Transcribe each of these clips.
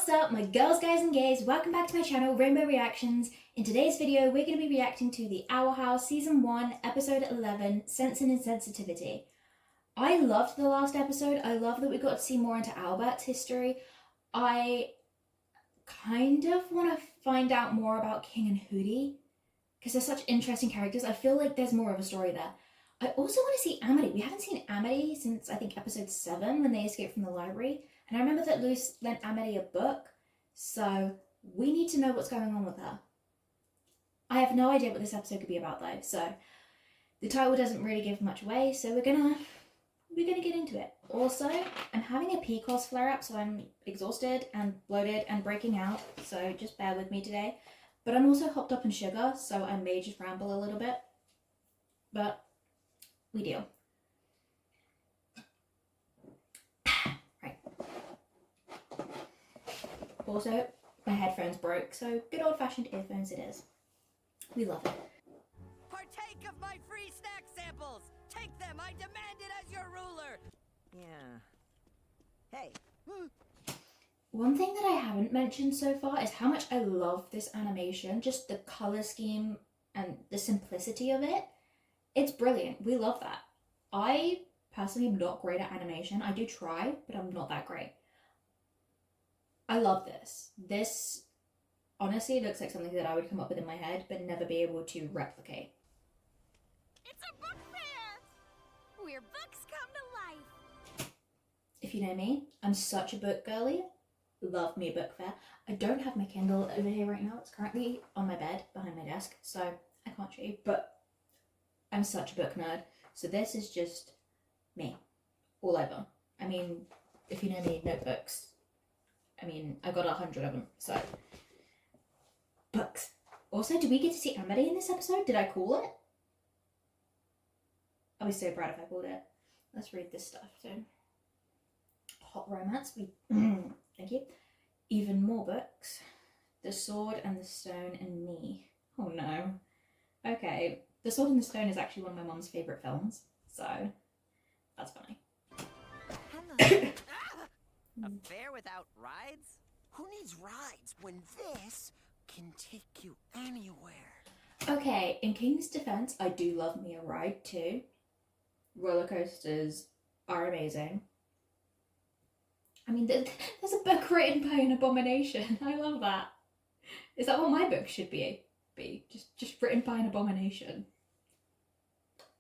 What's up my girls, guys and gays? Welcome back to my channel, Rainbow Reactions. In today's video, we're going to be reacting to the Owl House Season 1, Episode 11, Sense and Insensitivity. I loved the last episode. I love that we got to see more into Albert's history. I kind of want to find out more about King and Hootie, because they're such interesting characters. I feel like there's more of a story there. I also want to see Amity. We haven't seen Amity since, I think, Episode 7, when they escaped from the library. And I remember that Luce lent Amity a book, so we need to know what's going on with her. I have no idea what this episode could be about though, so the title doesn't really give much away, so we're gonna get into it. Also, I'm having a PCOS flare-up, so I'm exhausted and bloated and breaking out, so just bear with me today. But I'm also hopped up on sugar, so I may just ramble a little bit, but we deal. Also, my headphones broke, so good old-fashioned earphones it is. We love it. Partake of my free snack samples! Take them! I demand it as your ruler! Yeah. Hey. One thing that I haven't mentioned so far is how much I love this animation. Just the color scheme and the simplicity of it. It's brilliant. We love that. I personally am not great at animation. I do try, but I'm not that great. I love this. This honestly looks like something that I would come up with in my head, but never be able to replicate. It's a book fair! Where books come to life! If you know me, I'm such a book girly. Love me a book fair. I don't have my Kindle over here right now. It's currently on my bed behind my desk, so I can't show you, but I'm such a book nerd. So this is just me, all over. I mean, if you know me, notebooks. I mean, I got 100 of them, so. Books. Also, did we get to see Amity in this episode? Did I call it? I'll be so proud if I called it. Let's read this stuff, so. Hot romance. Thank you. Even more books. The Sword and the Stone and Me. Oh no. Okay. The Sword and the Stone is actually one of my mom's favourite films, so that's funny. Hello. A fair without rides? Who needs rides when this can take you anywhere? Okay, in King's defense, I do love me a ride too. Roller coasters are amazing. I mean, there's a book written by an abomination. I love that. Is that what my book should be? Just written by an abomination.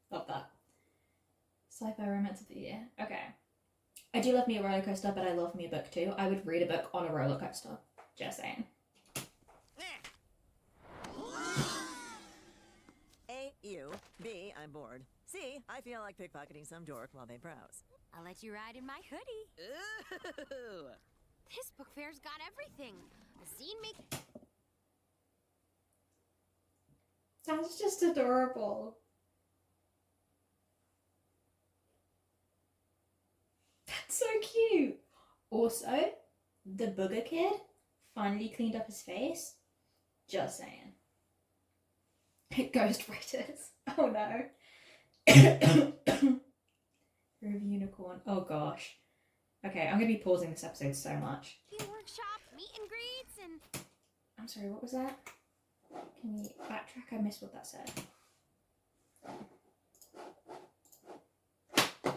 Love that. Sci-fi romance of the year. Okay. I do love me a roller coaster, but I love me a book too. I would read a book on a roller coaster. Just saying. A, you. B, I'm bored. C, I feel like pickpocketing some dork while they browse. I'll let you ride in my hoodie. Ooh. This book fair's got everything. A scene make... That's just adorable. That's so cute. Also, the booger kid finally cleaned up his face. Just saying. Ghost writers. Oh no. Review unicorn. Oh gosh. Okay, I'm gonna be pausing this episode so much. Workshop, meet and greets, and... I'm sorry, what was that? Can we backtrack? I missed what that said.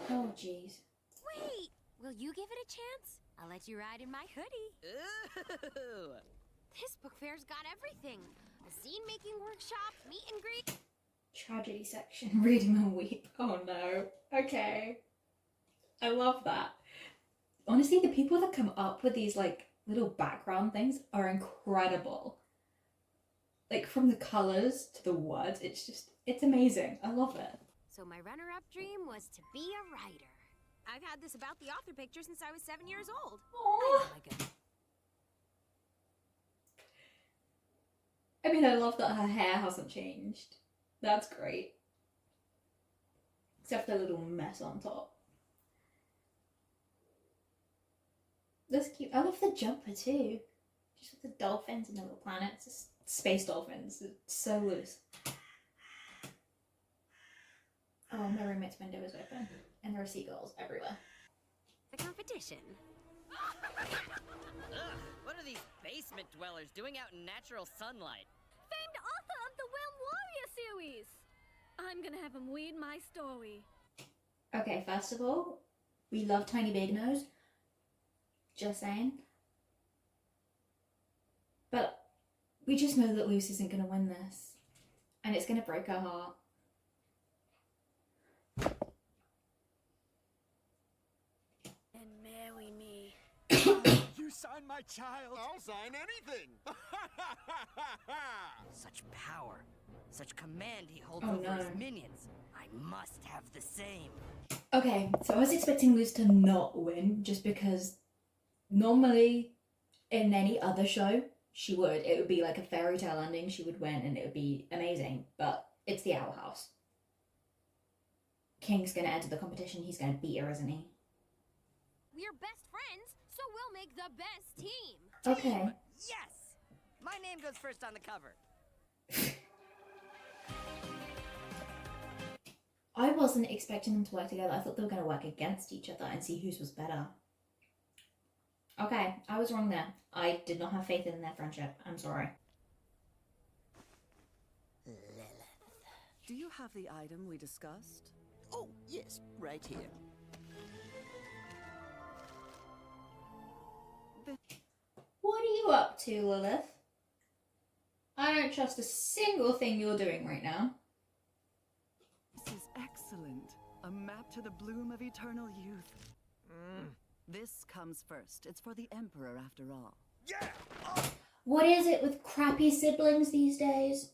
Oh jeez. Wait! Will you give it a chance? I'll let you ride in my hoodie. Ooh. This book fair's got everything. A scene-making workshop, meet and greet... Tragedy section, reading and weep. Oh no. Okay. I love that. Honestly, the people that come up with these like little background things are incredible. Like from the colours to the words, it's amazing. I love it. So my runner-up dream was to be a writer. I've had this about the author picture since I was 7 years old. Aww. I mean, I love that her hair hasn't changed. That's great. Except the little mess on top. That's cute. I love the jumper too. Just with the dolphins and the little planets. It's space dolphins. It's so loose. Oh, my roommate's window is open. And there are seagulls everywhere. The competition. Ugh, what are are these basement dwellers doing out in natural sunlight? Famed author of the Realm Warrior series. I'm gonna have him read my story. Okay, first of all, we love Tiny Big Nose. Just saying. But we just know that Luce isn't gonna win this. And it's gonna break her heart. And marry me. You sign my child. I'll sign anything. Such power, such command he holds Oh, over no. his minions. I must have the same. Okay, so I was expecting Luce to not win just because normally in any other show she would. It would be like a fairy tale ending, she would win and it would be amazing. But it's the Owl House. King's gonna enter the competition, he's gonna beat her, isn't he? We're best friends, so we'll make the best team. Okay. Yes! My name goes first on the cover. I wasn't expecting them to work together. I thought they were going to work against each other and see whose was better. Okay, I was wrong there. I did not have faith in their friendship. I'm sorry. Do you have the item we discussed? Oh, yes, right here. What are you up to, Lilith? I don't trust a single thing you're doing right now. This is excellent. A map to the bloom of eternal youth. This comes first. It's for the Emperor, after all. Yeah! What is it with crappy siblings these days?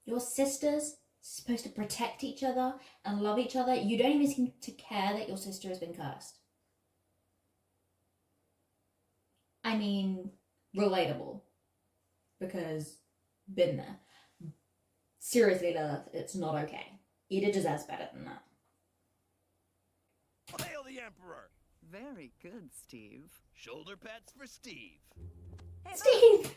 Your sisters supposed to protect each other and love each other. You don't even seem to care that your sister has been cursed. I mean, relatable. Because, been there. Seriously, Lilith, it's not okay. Ida deserves better than that. Hail the Emperor! Very good, Steve. Shoulder pats for Steve. Steve!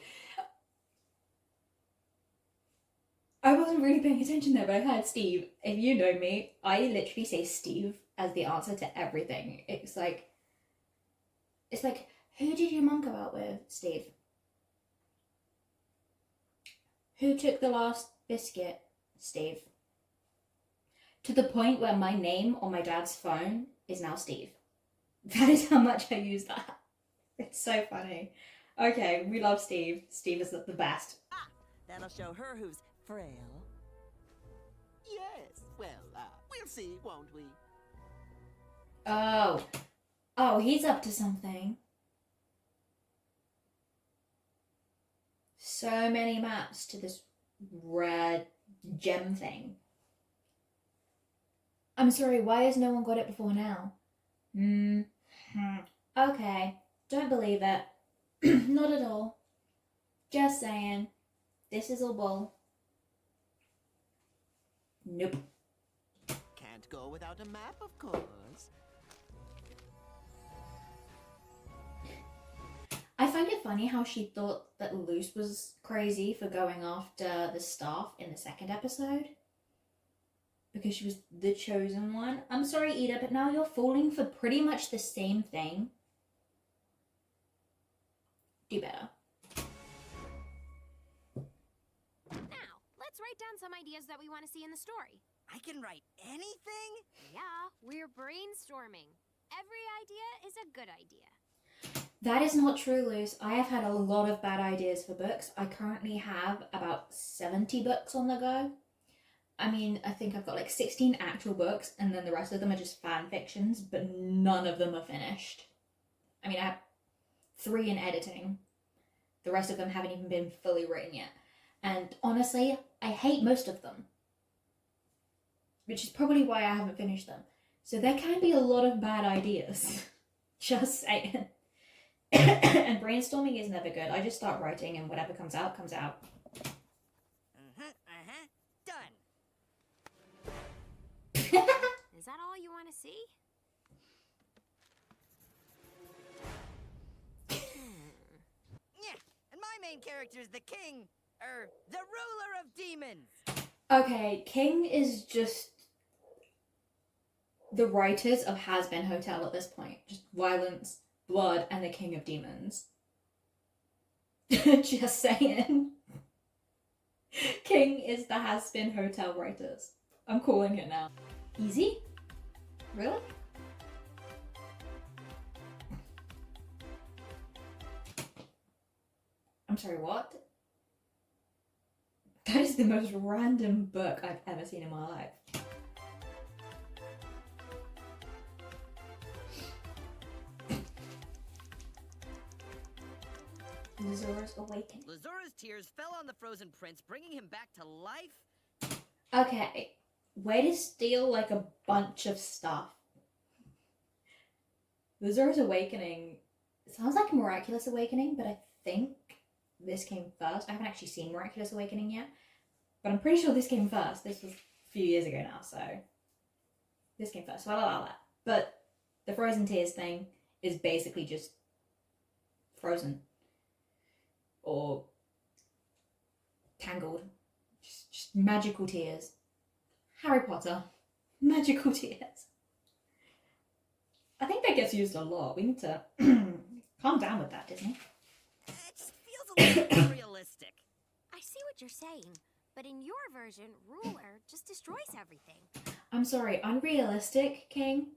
I wasn't really paying attention there, but I heard Steve. If you know me, I literally say Steve as the answer to everything. It's like, who did your mum go out with, Steve? Who took the last biscuit, Steve? To the point where my name on my dad's phone is now Steve. That is how much I use that. It's so funny. Okay, we love Steve. Steve is the best. That'll show her who's frail. Yes, well, we'll see, won't we? Oh, he's up to something. So many maps to this red gem thing. I'm sorry, why has no one got it before now? Okay, don't believe it. Not at all. Just saying. This is all bull. Nope. Can't go without a map, of course. I find it funny how she thought that Luce was crazy for going after the staff in the second episode. Because she was the chosen one. I'm sorry, Ida, but now you're falling for pretty much the same thing. Do better. Now, let's write down some ideas that we want to see in the story. I can write anything? Yeah, we're brainstorming. Every idea is a good idea. That is not true, Luce. I have had a lot of bad ideas for books. I currently have about 70 books on the go. I mean, I think I've got like 16 actual books, and then the rest of them are just fan fictions, but none of them are finished. I mean, I have 3 in editing. The rest of them haven't even been fully written yet. And honestly, I hate most of them. Which is probably why I haven't finished them. So there can be a lot of bad ideas. Just saying. And brainstorming is never good. I just start writing and whatever comes out, comes out. Done. Is that all you want to see? Yeah, and my main character is the king, the ruler of demons. Okay, King is just the writers of Has Been Hotel at this point. Just violence, blood and the king of demons. Just saying. King is the has-been hotel writers. I'm calling it now. Easy? Really? I'm sorry, what? That is the most random book I've ever seen in my life. Lazura's Awakening. Lazura's tears fell on the frozen prince, bringing him back to life. Okay, way to steal like a bunch of stuff. Lazura's Awakening sounds like a Miraculous Awakening, but I think this came first. I haven't actually seen Miraculous Awakening yet, but I'm pretty sure this came first. This was a few years ago now, so this came first, so I'll allow that. But the Frozen Tears thing is basically just Frozen. Or Tangled. Just magical tears. Harry Potter. Magical tears. I think that gets used a lot. We need to calm down with that, Disney. It just feels a little unrealistic. I see what you're saying, but in your version, Ruler just destroys everything. I'm sorry, unrealistic, King?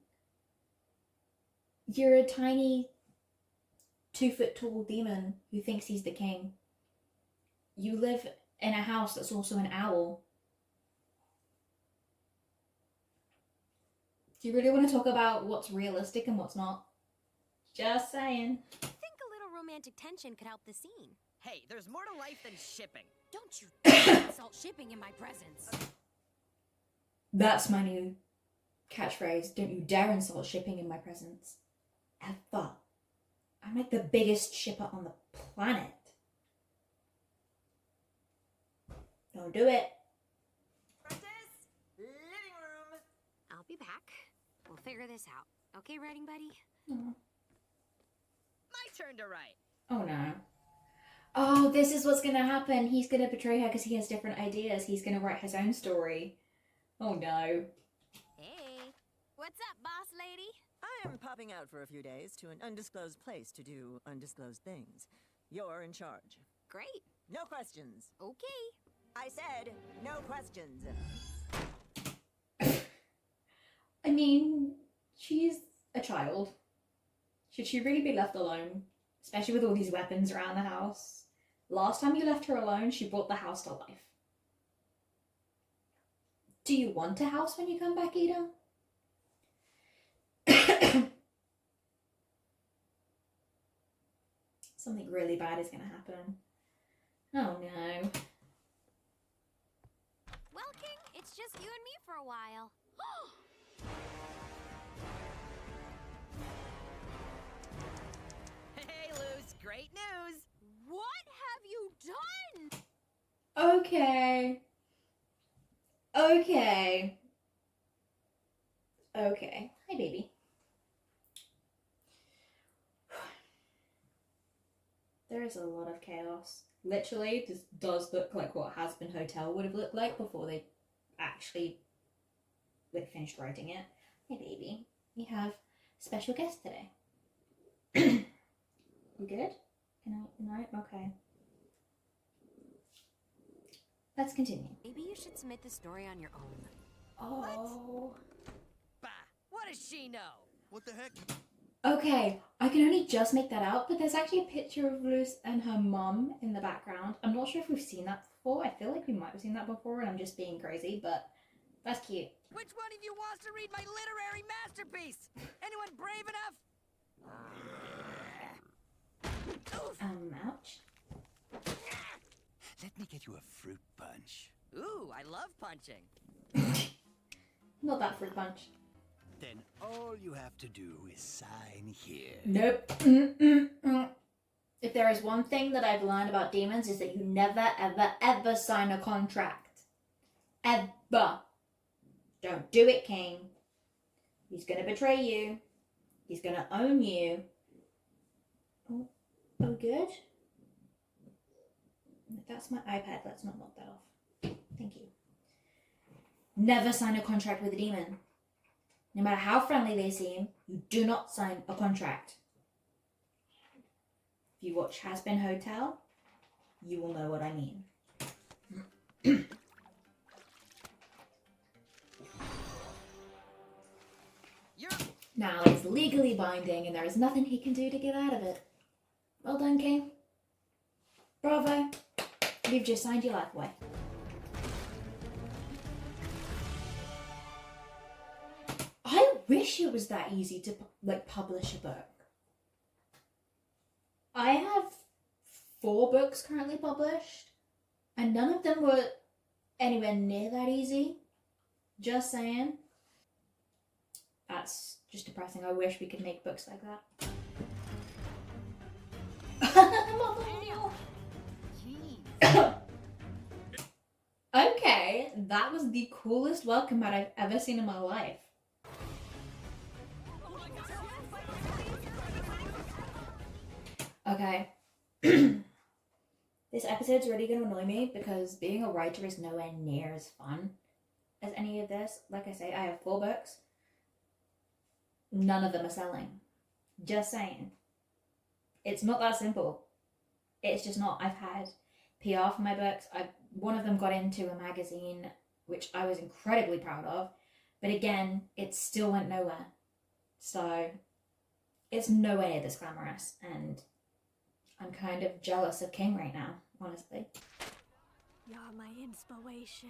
You're a tiny 2-foot-tall demon who thinks he's the king. You live in a house that's also an owl. Do you really want to talk about what's realistic and what's not? Just saying. I think a little romantic tension could help the scene. Hey, there's more to life than shipping. Don't you dare insult shipping in my presence. That's my new catchphrase. Don't you dare insult shipping in my presence. Ever. I'm like the biggest shipper on the planet. Don't do it. Practice! Living room! I'll be back. We'll figure this out. Okay, writing buddy? Oh. My turn to write. Oh no. Oh, this is what's gonna happen. He's gonna betray her because he has different ideas. He's gonna write his own story. Oh no. Hey. What's up, boss lady? I am popping out for a few days to an undisclosed place to do undisclosed things. You're in charge. Great. No questions. Okay. I said no questions. I mean, she's a child. Should she really be left alone? Especially with all these weapons around the house. Last time you left her alone, she brought the house to life. Do you want a house when you come back, Ida? Something really bad is gonna happen. Oh no. Well, King, it's just you and me for a while. Hey, Luz, great news. What have you done? Okay. Okay. Okay. Hi, baby. There is a lot of chaos. Literally, this does look like what Has Been Hotel would have looked like before they actually finished writing it. Hey, baby. We have a special guest today. You good? No? Okay. Let's continue. Maybe you should submit the story on your own. Oh. Bah, what does she know? What the heck? Okay, I can only just make that out, but there's actually a picture of Luz and her mum in the background. I'm not sure if we've seen that before. I feel like we might have seen that before and I'm just being crazy, but that's cute. Which one of you wants to read my literary masterpiece? Anyone brave enough? Ouch. Let me get you a fruit punch. Ooh, I love punching. Not that fruit punch. Then all you have to do is sign here. Nope. If there is one thing that I've learned about demons is that you never, ever, ever sign a contract. Ever. Don't do it, King. He's gonna betray you. He's gonna own you. Oh, good. That's my iPad. Let's not knock that off. Thank you. Never sign a contract with a demon. No matter how friendly they seem, you do not sign a contract. If you watch Has Been Hotel, you will know what I mean. Now it's legally binding and there is nothing he can do to get out of it. Well done, King. Bravo. You've just signed your life away. I wish it was that easy to publish a book. I have 4 books currently published and none of them were anywhere near that easy. Just saying. That's just depressing. I wish we could make books like that. Okay, that was the coolest welcome mat I've ever seen in my life. Okay. This episode's really gonna annoy me because being a writer is nowhere near as fun as any of this. Like I say, I have 4 books. None of them are selling. Just saying. It's not that simple. It's just not. I've had PR for my books. One of them got into a magazine, which I was incredibly proud of. But again, it still went nowhere. So it's nowhere near this glamorous. And I'm kind of jealous of King right now, honestly. You're my inspiration.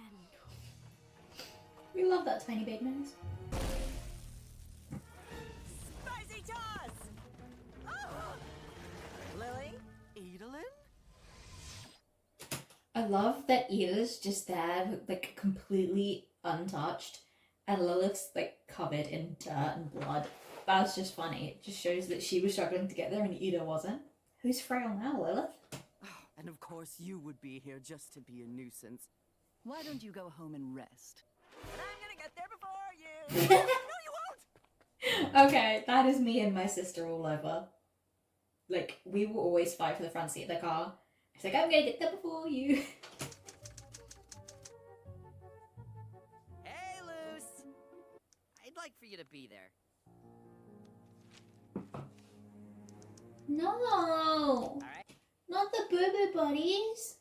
We love that tiny big nose. Spicy toss! Oh! Lily? Edelyn? I love that Ida's just there, like, completely untouched, and Lilith's, like, covered in dirt and blood. That's just funny. It just shows that she was struggling to get there and Ida wasn't. Who's frail now, Lilith? Oh, and of course you would be here just to be a nuisance. Why don't you go home and rest? And I'm gonna get there before you! No, you won't! Okay, that is me and my sister all over. Like, we will always fight for the front seat of the car. It's like, I'm gonna get there before you. Hey, Luce! I'd like for you to be there. No! Alright? Not the boo-boo buddies.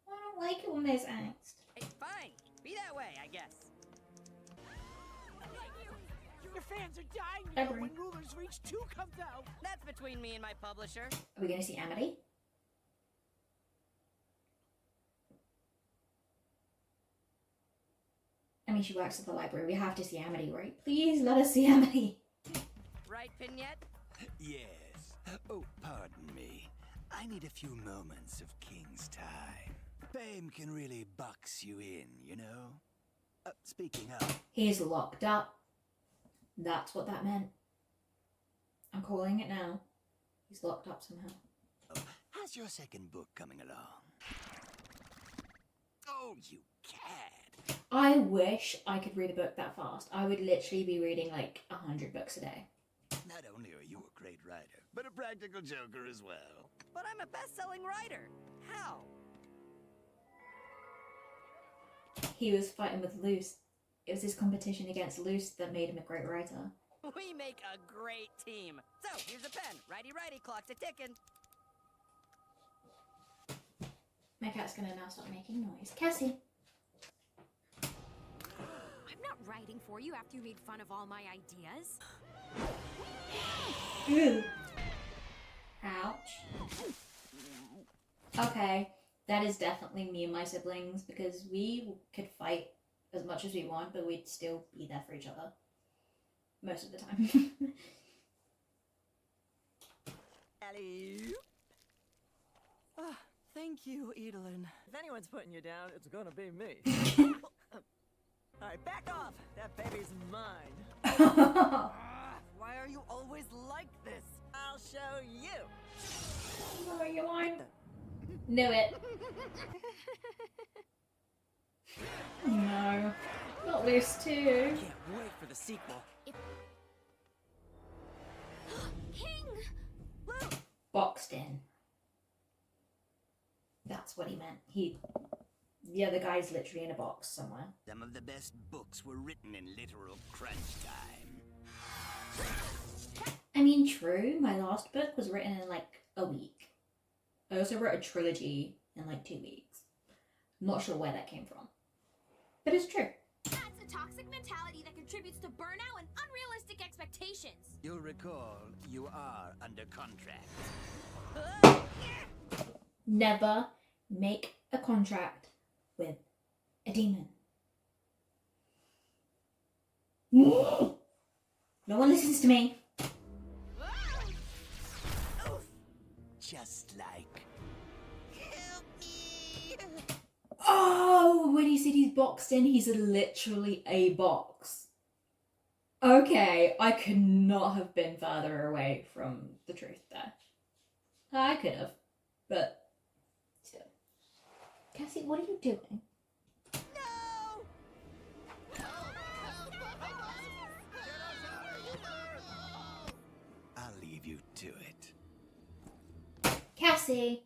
I don't like it when there's angst. Hey, fine. Be that way, I guess. Your fans are dying to know Agree. when Ruler's Reach 2 comes out. That's between me and my publisher. Are we gonna see Amity? I mean, she works at the library. We have to see Amity, right? Please let us see Amity. Right, Vignette? Yes. Oh, pardon me. I need a few moments of King's time. Fame can really box you in, you know? Speaking of, He's locked up. That's what that meant. I'm calling it now. He's locked up somehow. how's your second book coming along? Oh, you cad. I wish I could read a book that fast. I would literally be reading like 100 books a day. Not only are you a great writer, but a practical joker as well. But I'm a best-selling writer. How? He was fighting with Luce. It was his competition against Luce that made him a great writer. We make a great team. So, here's a pen. Righty-righty, clock's a-ticking. My cat's gonna now start making noise. Cassie. I'm not writing for you after you made fun of all my ideas. Ew. Ouch. Okay, that is definitely me and my siblings because we could fight as much as we want, but we'd still be there for each other. Most of the time. Alley. Ah, thank you, Edelyn. If anyone's putting you down, it's gonna be me. Alright, back off! That baby's mine. Why are you always like this? I'll show you. What are you on? Knew it. No. Not loose too. Can't wait for the sequel. King! Boxed in. That's what he meant. The other guy's literally in a box somewhere. Some of the best books were written in literal crunch time. I mean, true, my last book was written in like a week. I also wrote a trilogy in like 2 weeks. Not sure where that came from. But it's true. That's a toxic mentality that contributes to burnout and unrealistic expectations. You'll recall you are under contract. Never make a contract with a demon. No one listens to me. Just like... Help me! Oh, when he said he's boxed in, he's literally a box. Okay, I could not have been further away from the truth there. I could have, but still. Cassie, what are you doing? No! I'll leave you to it. Cassie!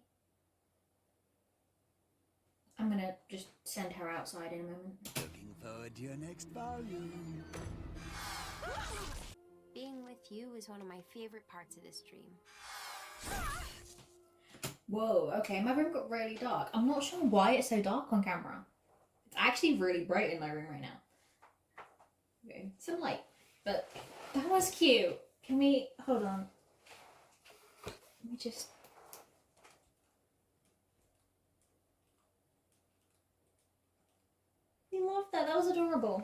I'm gonna just send her outside in a moment. Looking forward to your next volume. Being with you is one of my favorite parts of this dream. Whoa, okay, my room got really dark. I'm not sure why it's so dark on camera. It's actually really bright in my room right now. Okay, some light. But that was cute. Can we, hold on. Let me just... We love that, that was adorable.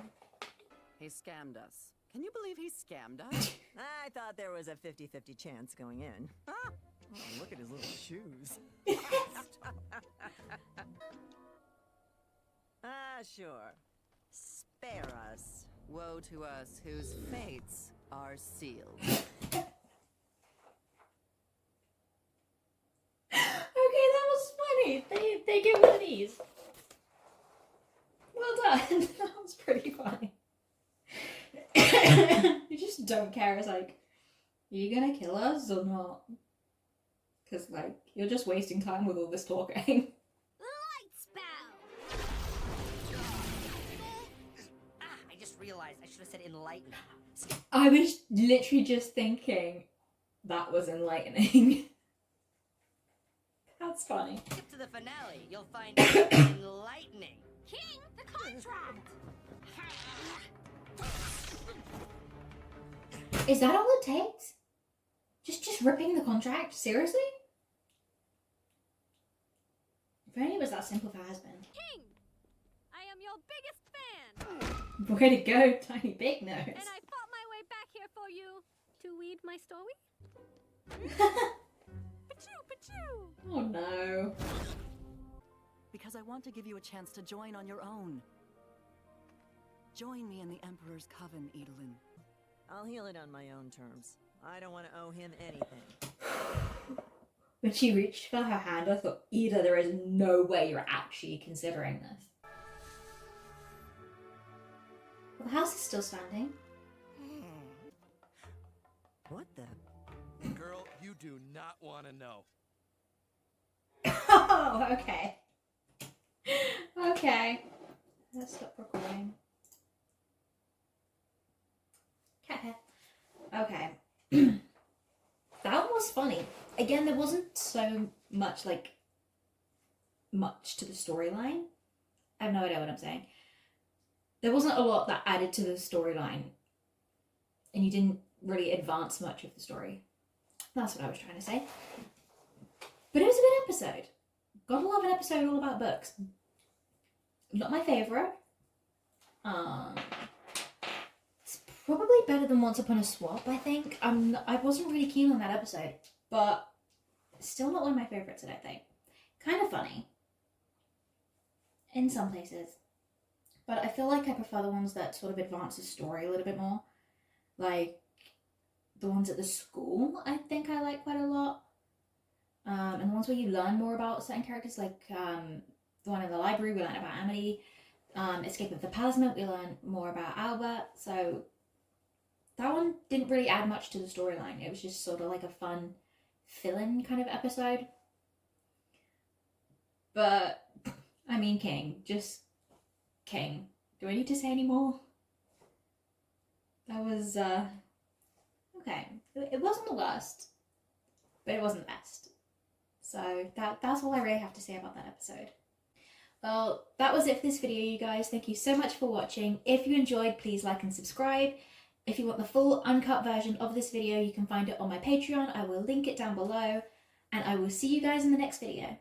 He scammed us. Can you believe he scammed us? I thought there was a 50-50 chance going in. Ah, oh, look at his little shoes. Ah, sure. Spare us. Woe to us whose fates are sealed. Okay, that was funny. They give me these. Well done. That was pretty funny. You just don't care. It's like, are you gonna kill us or not? Because, like, you're just wasting time with all this talking. Light spell! I just realized I should have said enlighten. I was literally just thinking that was enlightening. That's funny. Skip to the finale. You'll find it enlightening. King, the contract! Is that all it takes? Just ripping the contract? Seriously? If only it was that simple for husband. King! I am your biggest fan! Way to go, Tiny Big Nose. And I fought my way back here for you to read my story. Pachoo, pachoo! Oh no. Because I want to give you a chance to join on your own. Join me in the Emperor's Coven, Edelin. I'll heal it on my own terms. I don't want to owe him anything. When she reached for her hand, I thought, Ida, there is no way you're actually considering this. Well, the house is still standing. What the? Girl, you do not want to know. Oh, okay. Okay. Let's stop recording. Cat hair. Okay. That was funny. Again, there wasn't so much, like, much to the storyline. I have no idea what I'm saying. There wasn't a lot that added to the storyline. And you didn't really advance much of the story. That's what I was trying to say. But it was a good episode. Gotta love an episode all about books. Not my favourite. It's probably better than Once Upon a Swap, I think. I wasn't really keen on that episode, but still not one of my favourites, I don't think. Kind of funny. In some places. But I feel like I prefer the ones that sort of advance the story a little bit more. Like, the ones at the school, I think I like quite a lot. And the ones where you learn more about certain characters, like the one in the library, we learn about Amity. Escape of the Palisman, we learn more about Albert. So that one didn't really add much to the storyline. It was just sort of like a fun fill-in kind of episode. But, I mean, King. Just King. Do I need to say any more? That was, okay. okay. It wasn't the worst, but it wasn't the best. So that's all I really have to say about that episode. Well, that was it for this video, you guys. Thank you so much for watching. If you enjoyed, please like and subscribe. If you want the full uncut version of this video, you can find it on my Patreon. I will link it down below. And I will see you guys in the next video.